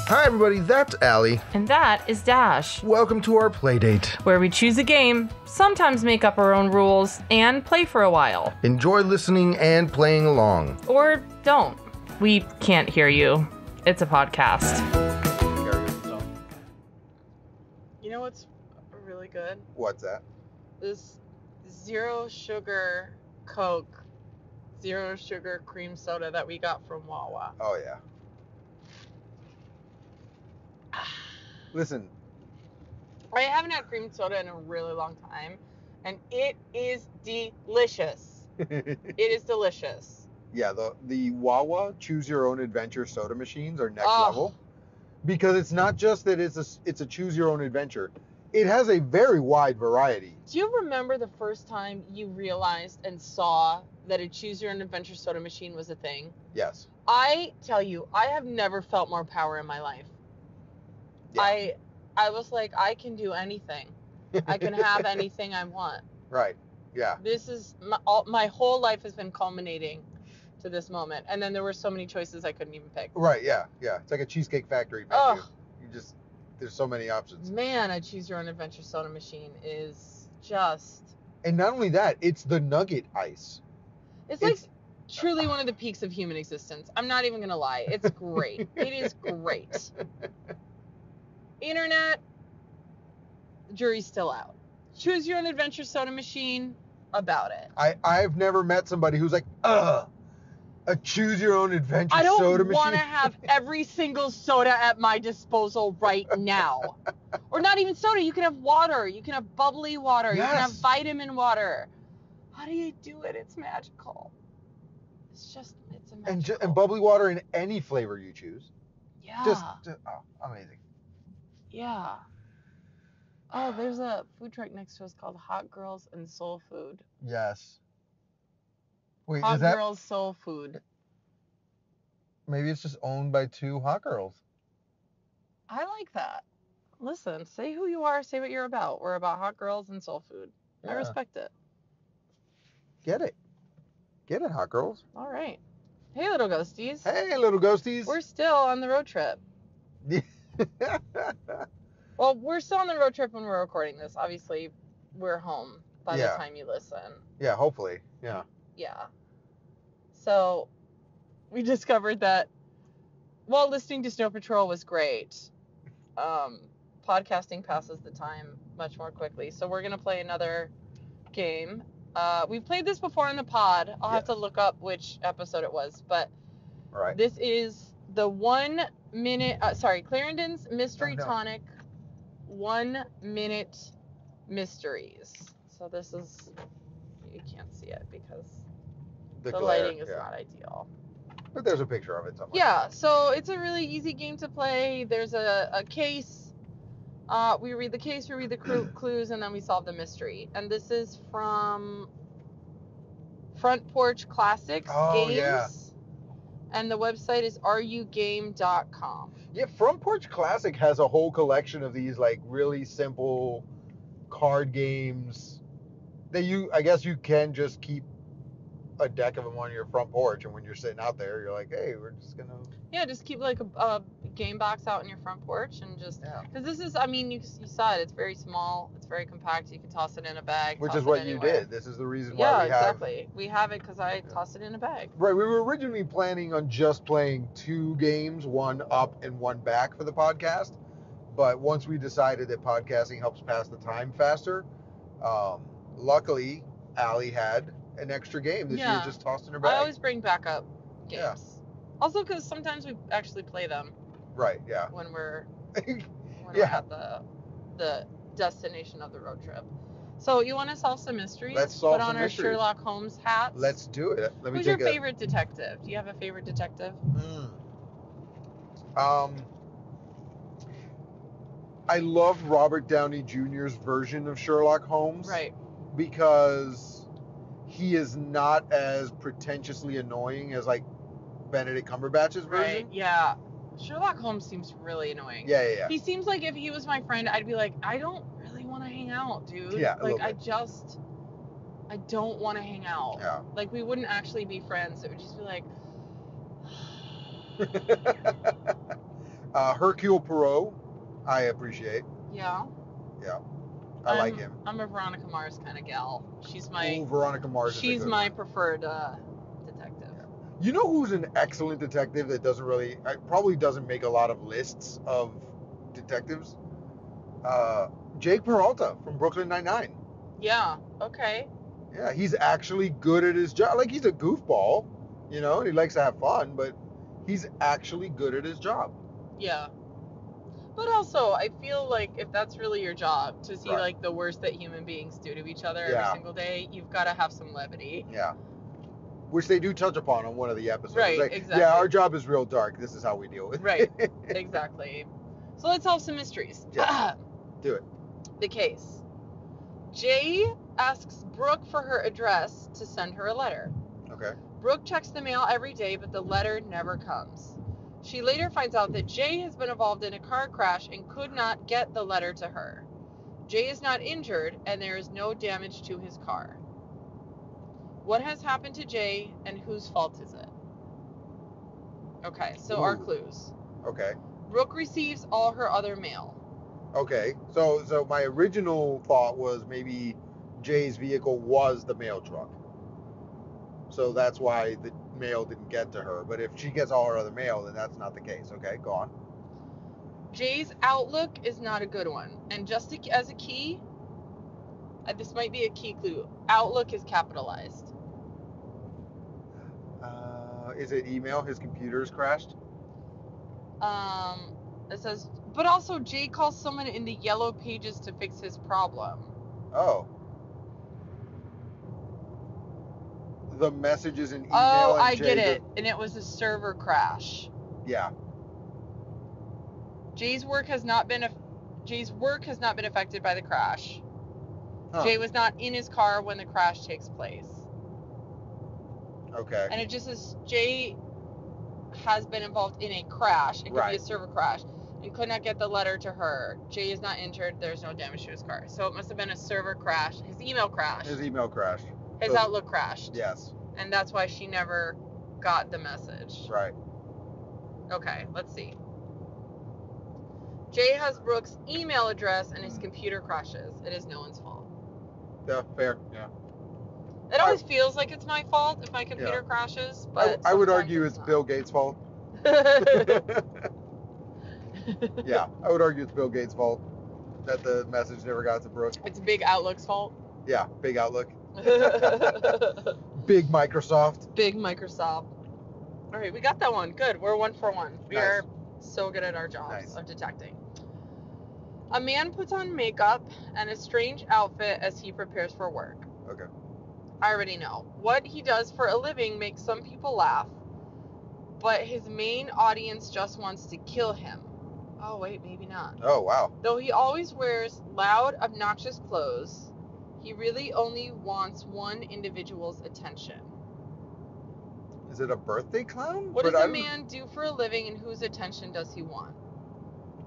Hi everybody, that's Allie. And that is Dash, Welcome to our playdate. where we choose a game, sometimes make up our own rules, and play for a while. Enjoy listening and playing along. Or don't. We can't hear you. It's a podcast. You know what's really good? What's that? This zero sugar Coke, zero sugar cream soda that we got from Wawa. Oh yeah. Listen. I haven't had cream soda in a really long time, and it is delicious. It is delicious. Yeah, the Wawa Choose Your Own Adventure soda machines are next Oh. level. Because it's not just that it's a choose your own adventure. It has a very wide variety. Do you remember the first time you realized and saw that a choose your own adventure soda machine was a thing? Yes. I tell you, I have never felt more power in my life. Yeah. I was like, I can do anything. I can have anything I want. Right. Yeah. This is my whole life has been culminating to this moment, and then there were so many choices I couldn't even pick. Right. Yeah. Yeah. It's like a Cheesecake Factory menu. Oh. There's so many options. Man, a choose your own adventure soda machine is just. And not only that, it's the nugget ice. It's like truly one of the peaks of human existence. I'm not even gonna lie. It's great. It is great. Internet, jury's still out. Choose your own adventure soda machine, about it. I've never met somebody who's like, a choose your own adventure I soda don't machine. want to have every single soda at my disposal right now. Or not even soda. You can have water. You can have bubbly water. Yes. You can have vitamin water. How do you do it? It's magical. It's a magical. And bubbly water in any flavor you choose. Yeah. Just amazing. Yeah. Oh, there's a food truck next to us called Hot Girls and Soul Food. Yes. Wait, Hot is that Girls Soul Food. maybe it's just owned by two hot girls? I like that. Listen, say who you are, say what you're about. We're about hot girls and soul food. I Yeah. respect it. Get it, hot girls. All right. Hey, little ghosties. Hey, little ghosties. We're still on the road trip. Well, we're still on the road trip when we're recording this. Obviously, we're home by the time you listen. Yeah, hopefully. Yeah. Yeah. So, we discovered that while listening to Snow Patrol was great, podcasting passes the time much more quickly. So, we're going to play another game. We've played this before in the pod. I'll have to look up which episode it was, but Right. this is the 1 minute, Clarendon's Mystery Tonic 1 minute mysteries. So this is, you can't see it because the glare, lighting is not ideal. But there's a picture of it somewhere. Yeah, so it's a really easy game to play. There's a case. We read the case, we read the clues, and then we solve the mystery. And this is from Front Porch Classics games. Yeah. And the website is rugame.com. Yeah, Front Porch Classic has a whole collection of these like really simple card games that I guess you can just keep a deck of them on your front porch, and when you're sitting out there, you're like, hey, we're just gonna. Yeah, just keep like a game box out in your front porch and just. Because this is, I mean, you saw it. It's very small. It's very compact. You can toss it in a bag. Which is what you did. This is the reason why we have. Yeah, exactly. We have it because I tossed it in a bag. Right. We were originally planning on just playing 2 games, one up and one back for the podcast. But once we decided that podcasting helps pass the time faster, luckily, Allie had an extra game that she had just tossed in her bag. I always bring backup games. Yeah. Also, because sometimes we actually play them. Right. Yeah. When we're we're at the destination of the road trip. So you want to solve some mysteries? Let's solve some mysteries. Put on our Sherlock Holmes hats. Let's do it. Who's your favorite detective? Do you have a favorite detective? I love Robert Downey Jr.'s version of Sherlock Holmes. Right. Because he is not as pretentiously annoying as like Benedict Cumberbatch's version. Right. Yeah. Sherlock Holmes seems really annoying. Yeah. He seems like if he was my friend, I'd be like, I don't really want to hang out, dude. Yeah. Like I don't want to hang out. Yeah. Like we wouldn't actually be friends. It would just be like Hercule Poirot, I appreciate. Yeah. Yeah. I like him. I'm a Veronica Mars kind of gal. She's my Veronica Mars is a she's good my one. preferred detective. Yeah. You know who's an excellent detective that probably doesn't make a lot of lists of detectives? Jake Peralta from Brooklyn Nine-Nine. Yeah. Okay. Yeah, he's actually good at his job. Like, he's a goofball, and he likes to have fun, but he's actually good at his job. Yeah. But also, I feel like if that's really your job, to see Right. like the worst that human beings do to each other Yeah. every single day, you've got to have some levity. Yeah. Which they do touch upon on one of the episodes. Right, It's like, exactly. Yeah, our job is real dark. This is how we deal with it. Right, exactly. So let's solve some mysteries. Yeah. Do it. The case. Jay asks Brooke for her address to send her a letter. Okay. Brooke checks the mail every day, but the letter never comes. She later finds out that Jay has been involved in a car crash and could not get the letter to her. Jay is not injured, and there is no damage to his car. What has happened to Jay, and whose fault is it? Okay, so our clues. Okay. Brooke receives all her other mail. Okay. So my original thought was maybe Jay's vehicle was the mail truck. So that's why the mail didn't get to her. But if she gets all her other mail, then that's not the case. Okay, go on. Jay's outlook is not a good one. And just as a key, this might be a key clue. Outlook is capitalized. Is it email? His computer's crashed? It says, but also Jay calls someone in the yellow pages to fix his problem. Oh. The messages in email. Oh, and I Jay get it. And it was a server crash. Yeah. Jay's work has not been affected by the crash. Huh. Jay was not in his car when the crash takes place. Okay. And it just says Jay has been involved in a crash. It could be a server crash. And could not get the letter to her. Jay is not injured. There's no damage to his car. So it must have been a server crash. His email crashed. His Outlook crashed. Yes. And that's why she never got the message. Right. Okay, let's see. Jay has Brooke's email address and his computer crashes. It is no one's fault. Yeah, fair. Yeah. It always feels like it's my fault if my computer crashes, but I would argue it's not. Bill Gates' fault. Yeah, I would argue it's Bill Gates' fault that the message never got to Brooke. It's Big Outlook's fault. Yeah, big Outlook. Big Microsoft. Big Microsoft. All right, we got that one. Good. We're 1 for 1. We are so good at our jobs of detecting. A man puts on makeup and a strange outfit as he prepares for work. Okay. I already know. What he does for a living makes some people laugh, but his main audience just wants to kill him. Oh, wait, maybe not. Oh, wow. Though he always wears loud, obnoxious clothes, he really only wants one individual's attention. Is it a birthday clown? What does a man do for a living, and whose attention does he want?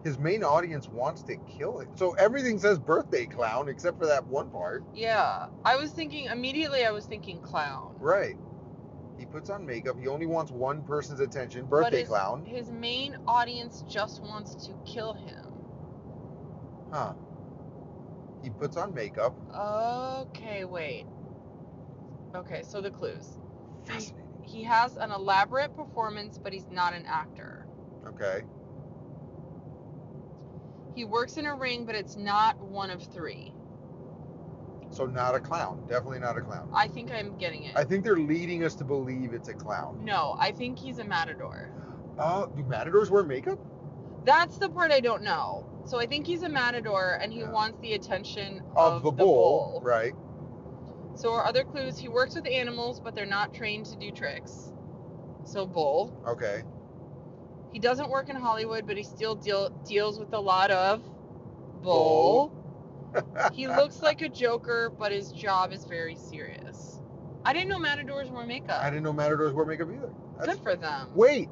His main audience wants to kill him. So everything says birthday clown except for that one part. Yeah. I was thinking clown. Right. He puts on makeup. He only wants one person's attention. Birthday clown. His main audience just wants to kill him. Huh. He puts on makeup. Okay, wait. Okay, so the clues. Fascinating. He has an elaborate performance, but he's not an actor. Okay. He works in a ring, but it's not one of 3. So not a clown. Definitely not a clown. I think I'm getting it. I think they're leading us to believe it's a clown. No, I think he's a matador. Do matadors wear makeup? That's the part I don't know. So I think he's a matador, and he wants the attention of the bull. Right. So our other clues, he works with animals, but they're not trained to do tricks. So bull. Okay. He doesn't work in Hollywood, but he still deals with a lot of bull. He looks like a joker, but his job is very serious. I didn't know matadors wear makeup. I didn't know matadors wear makeup either. Good for them. Wait,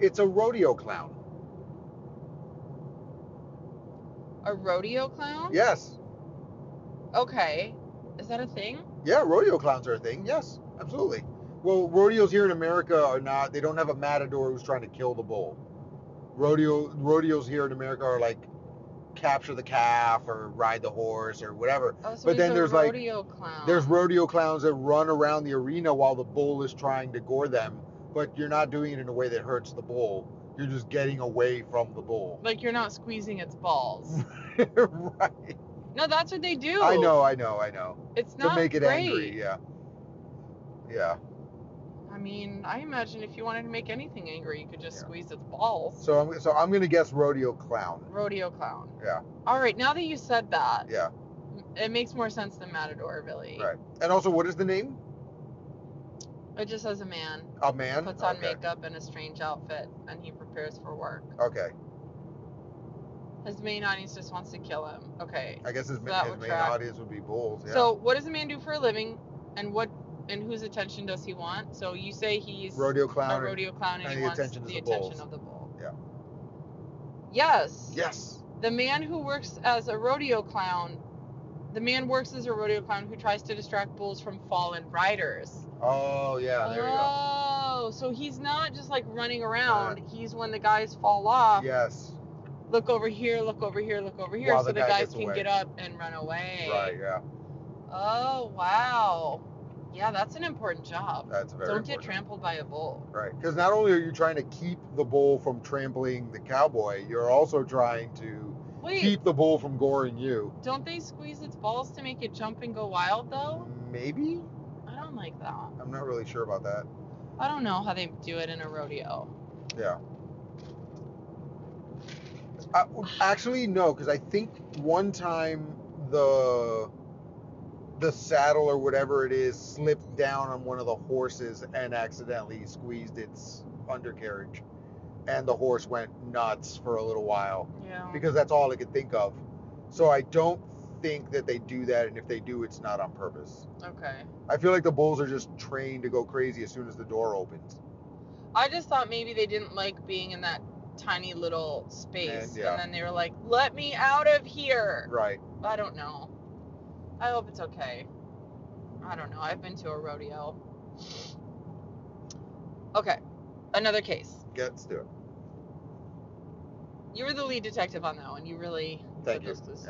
it's a rodeo clown. A rodeo clown? Yes. Okay. Is that a thing? Yeah, rodeo clowns are a thing. Yes, absolutely. Well, rodeos here in America are not. They don't have a matador who's trying to kill the bull. rodeos here in America are like capture the calf or ride the horse or whatever. Oh, so But he's then a there's rodeo clown. there's rodeo clowns that run around the arena while the bull is trying to gore them, but you're not doing it in a way that hurts the bull. You're just getting away from the bull. Like you're not squeezing its balls. Right. No, that's what they do. I know. It's not To make it great. angry, yeah. Yeah. I mean, I imagine if you wanted to make anything angry, you could just squeeze its balls. So I'm gonna guess rodeo clown. Rodeo clown. Yeah. All right, now that you said that, Yeah. it makes more sense than Matador, really. Right. And also, what is the name? It just says a man. A man? Puts on makeup and a strange outfit, and he prepares for work. Okay. His main audience just wants to kill him. Okay. I guess his main track. audience would be bulls. Yeah. So, what does a man do for a living, and whose attention does he want? So you say he's rodeo clown. A rodeo clown, and he wants the attention of the bull. Yeah. Yes. Yes. The man who works as a rodeo clown. The man works as a rodeo clown who tries to distract bulls from fallen riders. Oh, yeah, there you go. Oh, so he's not just like running around. He's when the guys fall off. Yes. Look over here, look over here, look over here, While so the guys can away. get up and run away. Right, yeah. Oh, wow. Yeah, that's an important job. That's very Don't important. get trampled by a bull. Right, because not only are you trying to keep the bull from trampling the cowboy, you're also trying to keep the bull from goring you. Don't they squeeze its balls to make it jump and go wild, though? Maybe? I don't like that. I'm not really sure about that. I don't know how they do it in a rodeo. Yeah. Actually, no, because I think one time the saddle or whatever it is slipped down on one of the horses and accidentally squeezed its undercarriage, and the horse went nuts for a little while. Yeah. Because that's all I could think of. So I don't think that they do that, and if they do, it's not on purpose. Okay. I feel like the bulls are just trained to go crazy as soon as the door opens. I just thought maybe they didn't like being in that tiny little space, and then they were like, let me out of here. Right. I don't know. I hope it's okay. I don't know. I've been to a rodeo. Okay. Another case. Let's do it. You were the lead detective on that one. You really Thank put you. those clues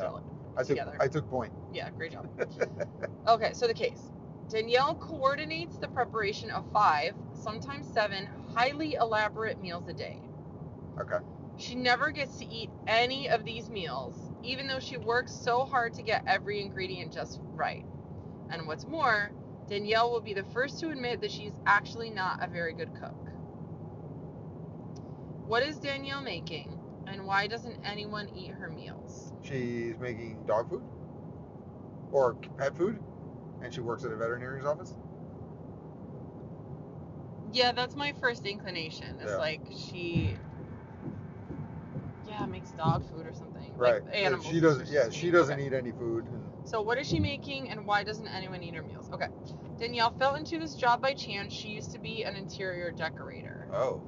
together. I took point. Yeah, great job. Okay, so the case. Danielle coordinates the preparation of 5, sometimes 7, highly elaborate meals a day. Okay. She never gets to eat any of these meals, even though she works so hard to get every ingredient just right. And what's more, Danielle will be the first to admit that she's actually not a very good cook. What is Danielle making, and why doesn't anyone eat her meals? She's making dog food or pet food, and she works at a veterinarian's office. Yeah, that's my first inclination. It's like she makes dog food or something. Right. Like animals. She doesn't. Yeah, she doesn't eat any food. So what is she making, and why doesn't anyone eat her meals? Okay. Danielle fell into this job by chance. She used to be an interior decorator. Oh.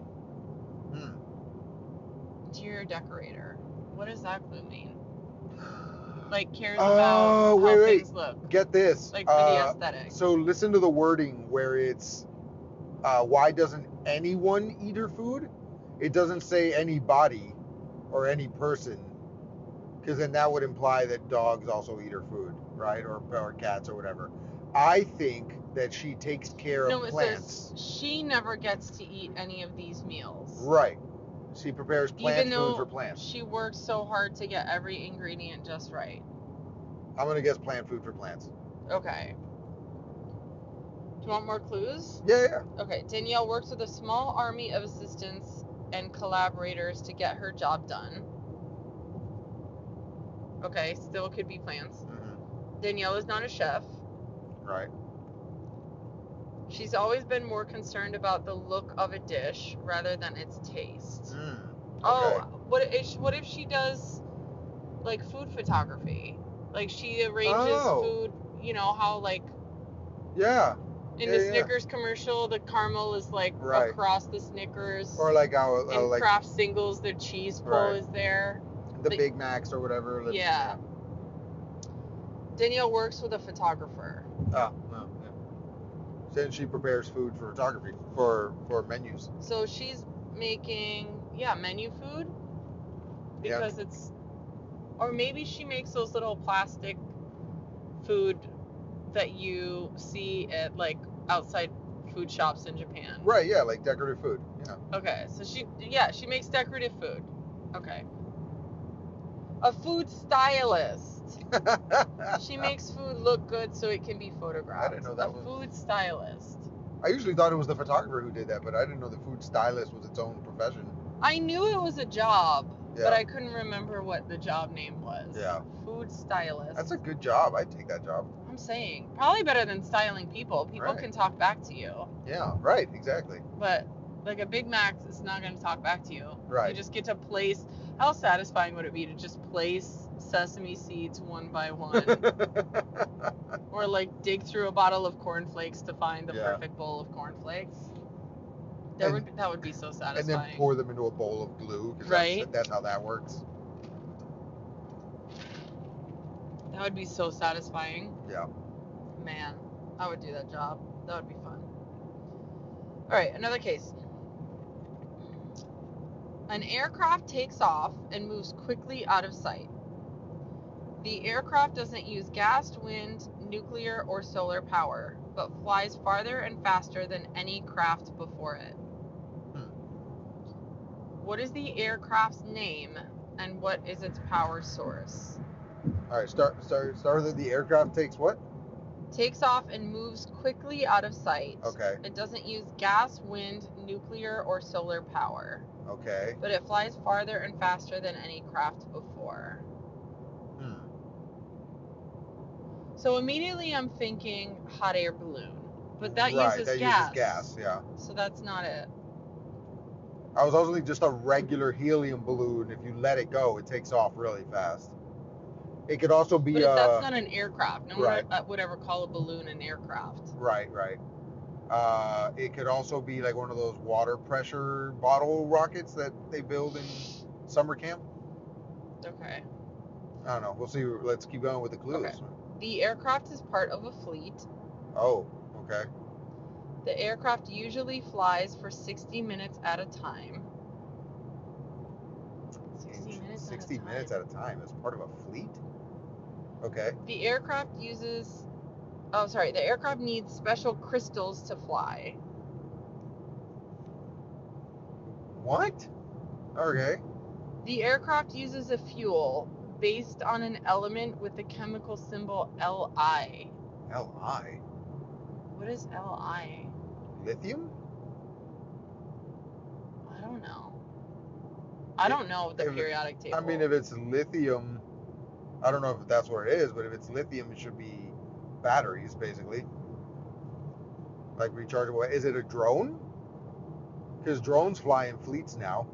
Interior decorator. What does that clue mean? Like cares about how things look. Get this. Like for the aesthetic. So listen to the wording where it's, why doesn't anyone eat her food? It doesn't say anybody or any person, because then that would imply that dogs also eat her food, right? Or cats or whatever. I think that she takes care of plants. It says she never gets to eat any of these meals. Right. She prepares plant food for plants. She works so hard to get every ingredient just right. I'm going to guess plant food for plants. Okay. Do you want more clues? Yeah. Okay. Danielle works with a small army of assistants and collaborators to get her job done. Okay. Still could be plants. Mm-hmm. Danielle is not a chef. Right. She's always been more concerned about the look of a dish rather than its taste. Okay. Oh, what if she does like food photography? Like she arranges food, you know how like in the Snickers commercial the caramel is like across the Snickers, or like how in like Kraft Singles the cheese pull is there, the Big Macs or whatever. Yeah. Danielle works with a photographer. Oh, no. Then she prepares food for photography for menus. So she's making menu food. Because it's, or maybe she makes those little plastic food that you see at like outside food shops in Japan. Right, yeah, like decorative food. Yeah. Okay, so she makes decorative food. Okay. A food stylist. She makes food look good so it can be photographed. I didn't know that a food stylist. I usually thought it was the photographer who did that, but I didn't know the food stylist was its own profession. I knew it was a job, but I couldn't remember what the job name was. Yeah. Food stylist. That's a good job. I'd take that job. I'm saying. Probably better than styling people. People can talk back to you. Yeah, right, exactly. But like a Big Mac is not going to talk back to you. Right. You just get to place. How satisfying would it be to just place sesame seeds one by one? Or like dig through a bottle of cornflakes to find the perfect bowl of cornflakes? That would be so satisfying. And then pour them into a bowl of glue, because that's how that works. That would be so satisfying. Yeah. Man, I would do that job. That would be fun. All right, another case. An aircraft takes off and moves quickly out of sight. The aircraft doesn't use gas, wind, nuclear, or solar power, but flies farther and faster than any craft before it. What is the aircraft's name, and what is its power source? All right, start with the aircraft takes what? Takes off and moves quickly out of sight. Okay. It doesn't use gas, wind, nuclear, or solar power. Okay. But it flies farther and faster than any craft before. So immediately I'm thinking hot air balloon. But that uses gas. Uses gas, yeah. So that's not it. I was also thinking just a regular helium balloon. If you let it go, it takes off really fast. It could also be But that's not an aircraft. No one would ever call a balloon an aircraft. Right. It could also be like one of those water pressure bottle rockets that they build in summer camp. Okay. I don't know. We'll see. Let's keep going with the clues. Okay. The aircraft is part of a fleet. Oh, okay. The aircraft usually flies for 60 minutes at a time. 60 minutes at a time as part of a fleet? Okay. The aircraft the aircraft needs special crystals to fly. What? Okay. The aircraft uses a fuel based on an element with the chemical symbol Li. Li? What is Li? Lithium? I don't know. I don't know the periodic table. I mean, if it's lithium, I don't know if that's what it is, but if it's lithium, it should be batteries, basically. Like rechargeable. Is it a drone? Because drones fly in fleets now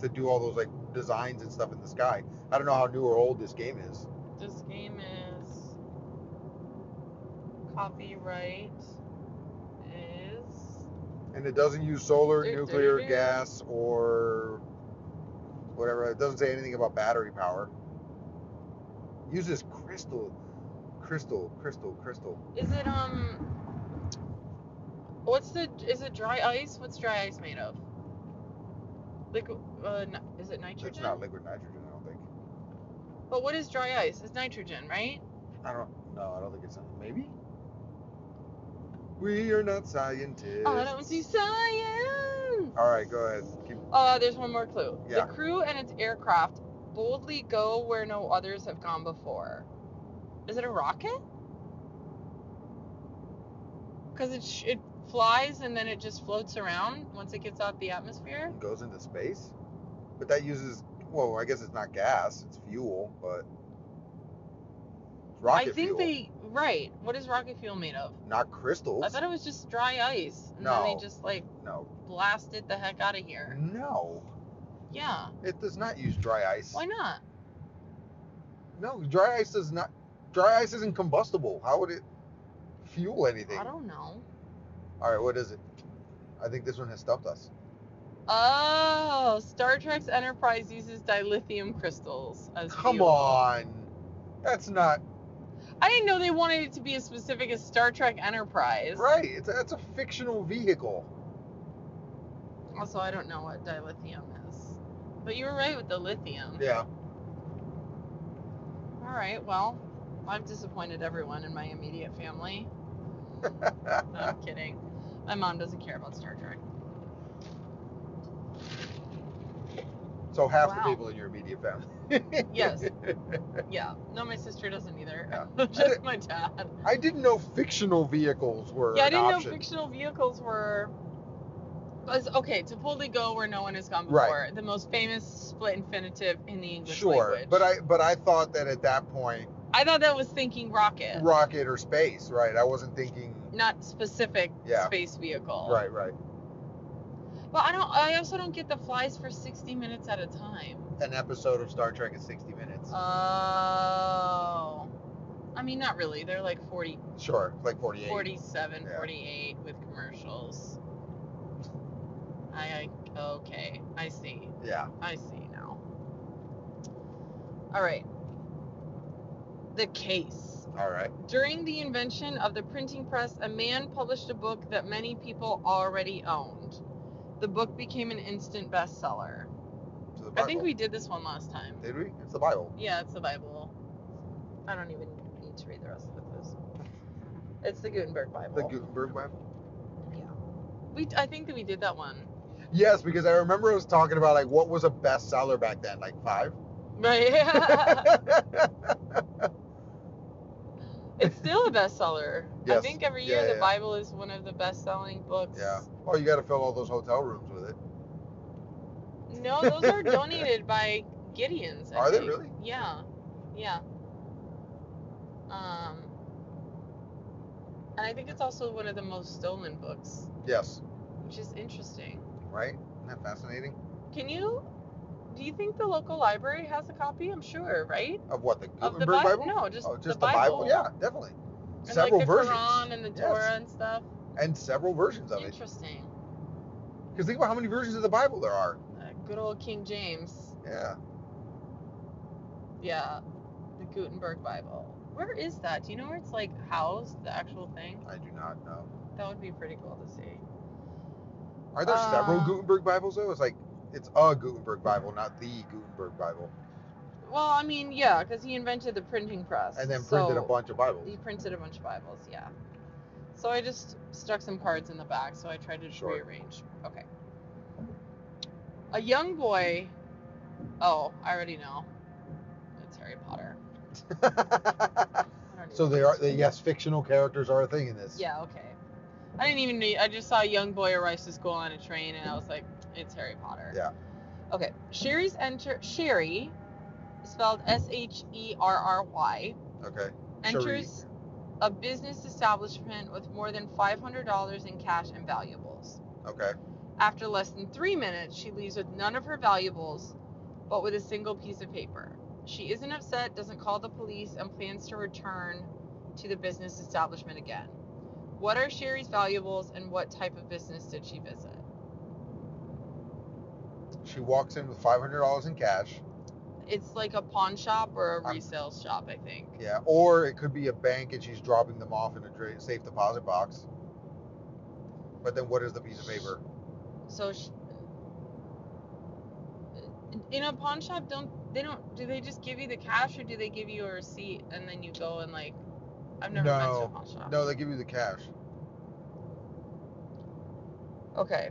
to do all those like designs and stuff in the sky. I don't know how new or old this game is. This game is copyright is. And it doesn't use solar, nuclear, gas, or whatever. It doesn't say anything about battery power. Uses crystal. Is it is it dry ice? What's dry ice made of? Liquid, is it nitrogen? It's not liquid nitrogen, I don't think. But what is dry ice? It's nitrogen, right? I don't think it's maybe? We are not scientists. I don't see science. All right, go ahead. There's one more clue. Yeah. The crew and its aircraft boldly go where no others have gone before. Is it a rocket? Because it flies and then it just floats around once it gets out the atmosphere. It goes into space, but that uses I guess it's not gas; it's fuel, but it's rocket fuel. Right. What is rocket fuel made of? Not crystals. I thought it was just dry ice, and then they just blast it the heck out of here. No. Yeah. It does not use dry ice. Why not? No, dry ice does not. Dry ice isn't combustible. How would it fuel anything? I don't know. All right, what is it? I think this one has stumped us. Oh, Star Trek's Enterprise uses dilithium crystals as fuel. Come on. That's not. I didn't know they wanted it to be as specific as Star Trek Enterprise. Right. That's a fictional vehicle. Also, I don't know what dilithium is. But you were right with the lithium. Yeah. All right, well, I've disappointed everyone in my immediate family. No, I'm kidding. My mom doesn't care about Star Trek. So half the Wow. people in your immediate family. Yes. Yeah. No, my sister doesn't either. Yeah. Just my dad. I didn't know fictional vehicles were Yeah, I an didn't option. know fictional vehicles were. Okay, to boldly go where no one has gone Right. before. The most famous split infinitive in the English Sure, language. but I thought that at that point, I thought that was thinking rocket, rocket or space, right? I wasn't thinking. not specific Yeah. space vehicle. Right. But I also don't get the flies for 60 minutes at a time. An episode of Star Trek is 60 minutes. Oh. I mean, not really. They're like 40, Sure, like 48. 47, Yeah. 48 with commercials. Okay. I see. Yeah. I see now. All right. The case. All right. During the invention of the printing press, a man published a book that many people already owned. The book became an instant bestseller. To the Bible. I think we did this one last time. Did we? It's the Bible. Yeah, it's the Bible. I don't even need to read the rest of the quiz. It's the Gutenberg Bible. The Gutenberg Bible. Yeah. I think that we did that one. Yes, because I remember us talking about like what was a bestseller back then, like 5. Right. It's still a bestseller. Yes. I think every year Yeah. the Bible is one of the best-selling books. Yeah. Oh, you got to fill all those hotel rooms with it. No, those are donated by Gideons. Are they really? Yeah. And I think it's also one of the most stolen books, Yes. which is interesting. Right? Isn't that fascinating? Do you think the local library has a copy? I'm sure, right? Of what, the Of the Gutenberg Bible? No, just just the Bible. Yeah, definitely. And Several like the versions. Quran and the Yes. Torah and stuff. And several versions of it. Interesting. Because think about how many versions of the Bible there are. Good old King James. Yeah. Yeah. The Gutenberg Bible. Where is that? Do you know where it's like housed, the actual thing? I do not know. That would be pretty cool to see. Are there several Gutenberg Bibles though? It's a Gutenberg Bible, not the Gutenberg Bible. Well, I mean, yeah, because he invented the printing press. And then printed a bunch of Bibles. He printed a bunch of Bibles, yeah. So I just stuck some cards in the back, so I tried to rearrange. Okay. A young boy. Oh, I already know. It's Harry Potter. So yes, fictional characters are a thing in this. Yeah, okay. I didn't even need. I just saw a young boy arrives to school on a train, and I was like, it's Harry Potter. Yeah. Okay. Sherry, spelled Sherry. Okay. Enters a business establishment with more than $500 in cash and valuables. Okay. After less than 3 minutes, she leaves with none of her valuables, but with a single piece of paper. She isn't upset, doesn't call the police, and plans to return to the business establishment again. What are Sherry's valuables, and what type of business did she visit? She walks in with $500 in cash. It's like a pawn shop or a resale shop, I think. Yeah, or it could be a bank and she's dropping them off in a safe deposit box. But then what is the piece of paper? So in a pawn shop, do they just give you the cash, or do they give you a receipt and then you go and like, I've never been to a pawn shop. No, they give you the cash. Okay.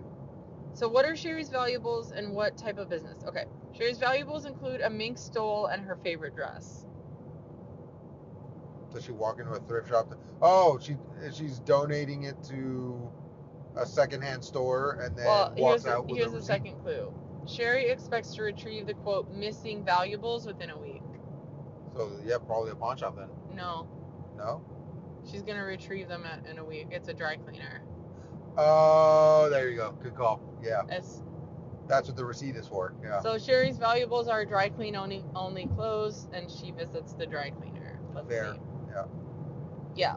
So what are Sherry's valuables and what type of business? Okay. Sherry's valuables include a mink stole and her favorite dress. Does she walk into a thrift shop? She's donating it to a secondhand store and then walks out with here's the second clue. Sherry expects to retrieve the, quote, missing valuables within a week. So, yeah, probably a pawn shop then. No. No? She's going to retrieve them in a week. It's a dry cleaner. Oh, there you go. Good call. Yeah. That's what the receipt is for. Yeah. So Sherry's valuables are dry clean only clothes, and she visits the dry cleaner. Let's Fair. see. Yeah. Yeah.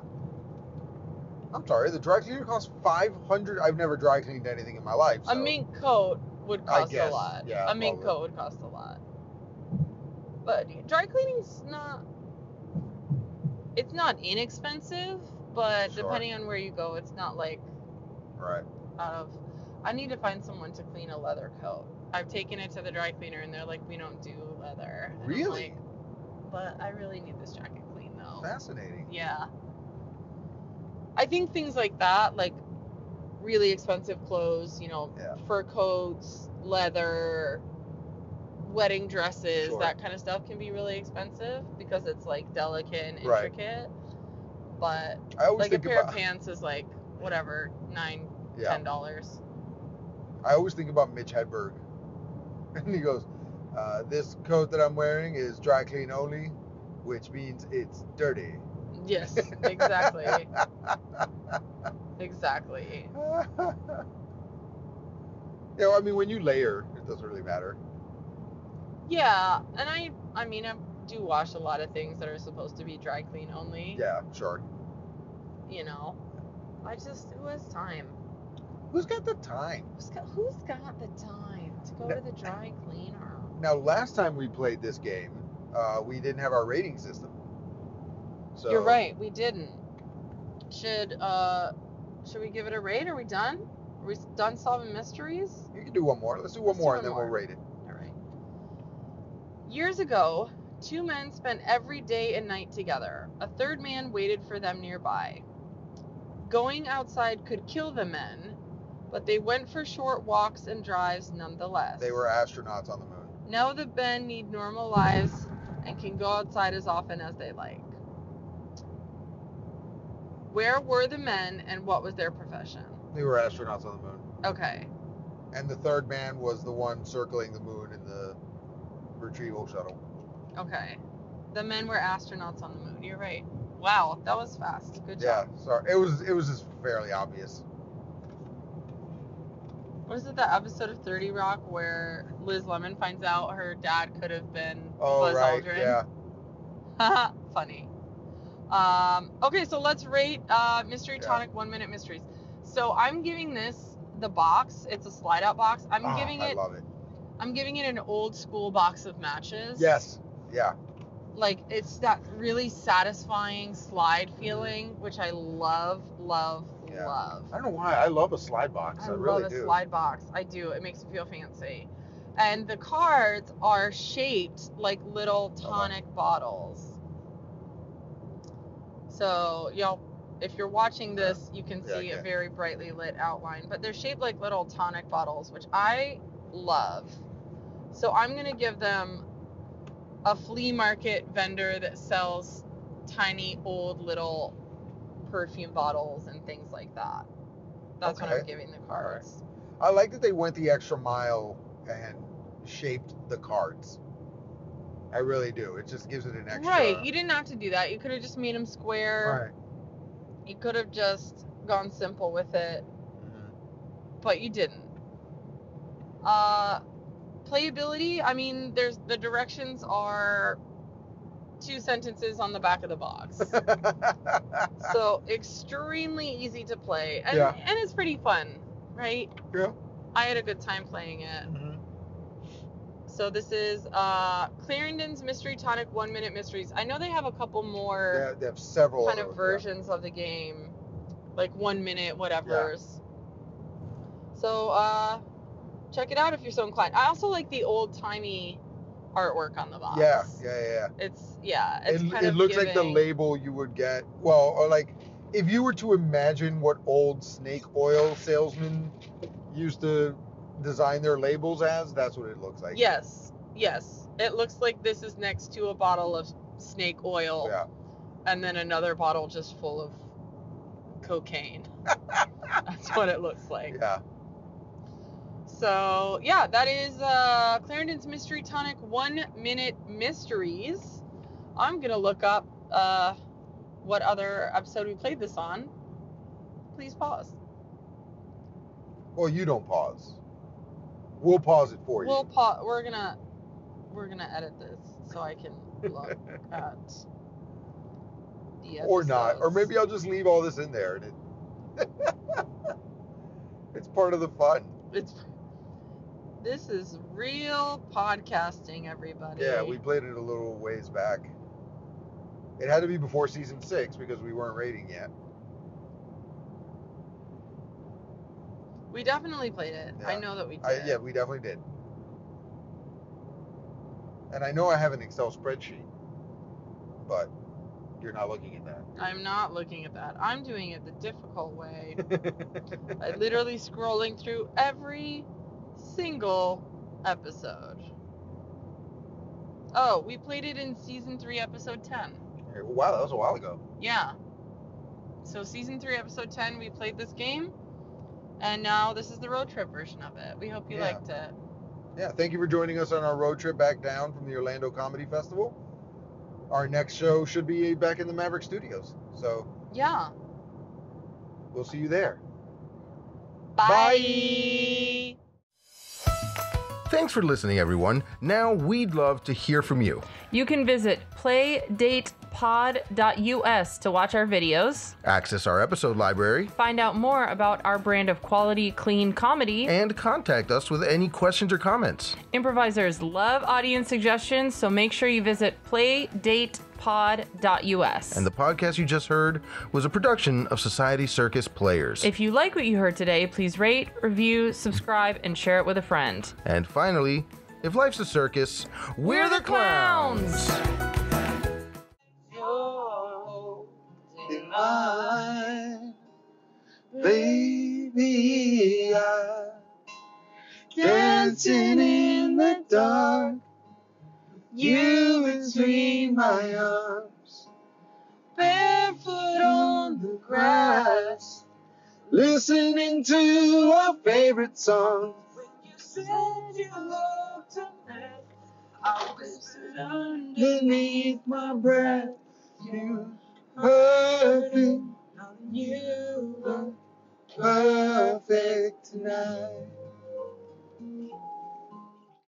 I'm sorry, the dry cleaner costs $500. I've never dry cleaned anything in my life. So. A mink coat would cost a lot. Yeah, a mink coat would cost a lot. But dry cleaning's it's not inexpensive, but Sure. depending on where you go, it's not like right. out of. I need to find someone to clean a leather coat. I've taken it to the dry cleaner and they're like, we don't do leather. And Really? I'm like, but I really need this jacket clean though. Fascinating. Yeah. I think things like that, like really expensive clothes, fur coats, leather, wedding dresses, Sure. that kind of stuff can be really expensive because it's like delicate and Right. intricate. But I always like a think pair about of pants is like whatever, $9, $10. I always think about Mitch Hedberg, and he goes, "This coat that I'm wearing is dry clean only, which means it's dirty." Yes, exactly. Exactly. Yeah, I mean, when you layer, it doesn't really matter. Yeah, and I mean, I do wash a lot of things that are supposed to be dry clean only. Yeah, sure. Who has time? Who's got the time? Who's got the time to go to the dry cleaner? Now, last time we played this game, we didn't have our rating system. So You're right, we didn't. Should we give it a rate? Are we done? Are we done solving mysteries? You can do one more. Let's do one more, and then we'll rate it. All right. Years ago, two men spent every day and night together. A third man waited for them nearby. Going outside could kill the men, but they went for short walks and drives nonetheless. They were astronauts on the moon. Now the men need normal lives and can go outside as often as they like. Where were the men and what was their profession? They were astronauts on the moon. Okay. And the third man was the one circling the moon in the retrieval shuttle. Okay. The men were astronauts on the moon. You're right. Wow, that was fast. Good job. Yeah, sorry. It was just fairly obvious. Was it that episode of 30 Rock where Liz Lemon finds out her dad could have been Buzz Aldrin? Yeah. Funny. Okay, so let's rate Mystery Tonic 1 Minute Mysteries. So I'm giving this the box. It's a slide out box. I love it. I'm giving it an old school box of matches. Yes. Yeah. Like it's that really satisfying slide feeling, which I love. I don't know why. I love a slide box. I really do. I love a slide box. I do. It makes me feel fancy. And the cards are shaped like little tonic bottles. So, if you're watching this, you can see a very brightly lit outline. But they're shaped like little tonic bottles, which I love. So I'm going to give them a flea market vendor that sells tiny, old, little perfume bottles and things like that. That's what I'm giving the cards. I like that they went the extra mile and shaped the cards. I really do. It just gives it an extra... Right. You didn't have to do that. You could have just made them square. Right. You could have just gone simple with it. Mm-hmm. But you didn't. Playability, I mean, the directions are 2 sentences on the back of the box. So extremely easy to play. And it's pretty fun, right? Yeah. I had a good time playing it. Mm-hmm. So this is Clarendon's Mystery Tonic 1 Minute Mysteries. I know they have a couple more they have several kind of versions of the game, like 1 minute whatever's. Yeah. So check it out if you're so inclined. I also like the old-timey artwork on the box. Yeah. It looks like the label you would get. Well, or like if you were to imagine what old snake oil salesmen used to design their labels as, that's what it looks like. Yes. It looks like this is next to a bottle of snake oil. Yeah. And then another bottle just full of cocaine. That's what it looks like. Yeah. So, that is Clarendon's Mystery Tonic 1 Minute Mysteries. I'm going to look up what other episode we played this on. Please pause. Well, you don't pause. We'll pause it for you. We're gonna edit this so I can look at the episodes. Or not. Or maybe I'll just leave all this in there. And it's part of the fun. This is real podcasting, everybody. Yeah, we played it a little ways back. It had to be before season 6 because we weren't rating yet. We definitely played it. Yeah. I know that we did. Yeah, we definitely did. And I know I have an Excel spreadsheet, but you're not looking at that. I'm not looking at that. I'm doing it the difficult way. I literally scrolling through every single episode. Oh, we played it in season 3, episode 10. Wow, that was a while ago. Yeah. So season 3, episode 10, we played this game, and now this is the road trip version of it. We hope you liked it. Yeah, thank you for joining us on our road trip back down from the Orlando Comedy Festival. Our next show should be back in the Maverick Studios. So yeah, we'll see you there. Bye. Thanks for listening, everyone. Now we'd love to hear from you. You can visit playdatepod.us to watch our videos, Access our episode library, find out more about our brand of quality, clean comedy, and contact us with any questions or comments. Improvisers love audience suggestions, so make sure you visit playdatepod.us. And the podcast you just heard was a production of Society Circus Players. If you like what you heard today, please rate, review, subscribe, and share it with a friend. And finally, if life's a circus, we're the clowns! Baby, I'm dancing in the dark, you between my arms, barefoot on the grass, listening to our favorite song. When you said you loved tonight, I whispered underneath my breath, you perfect, you were perfect tonight.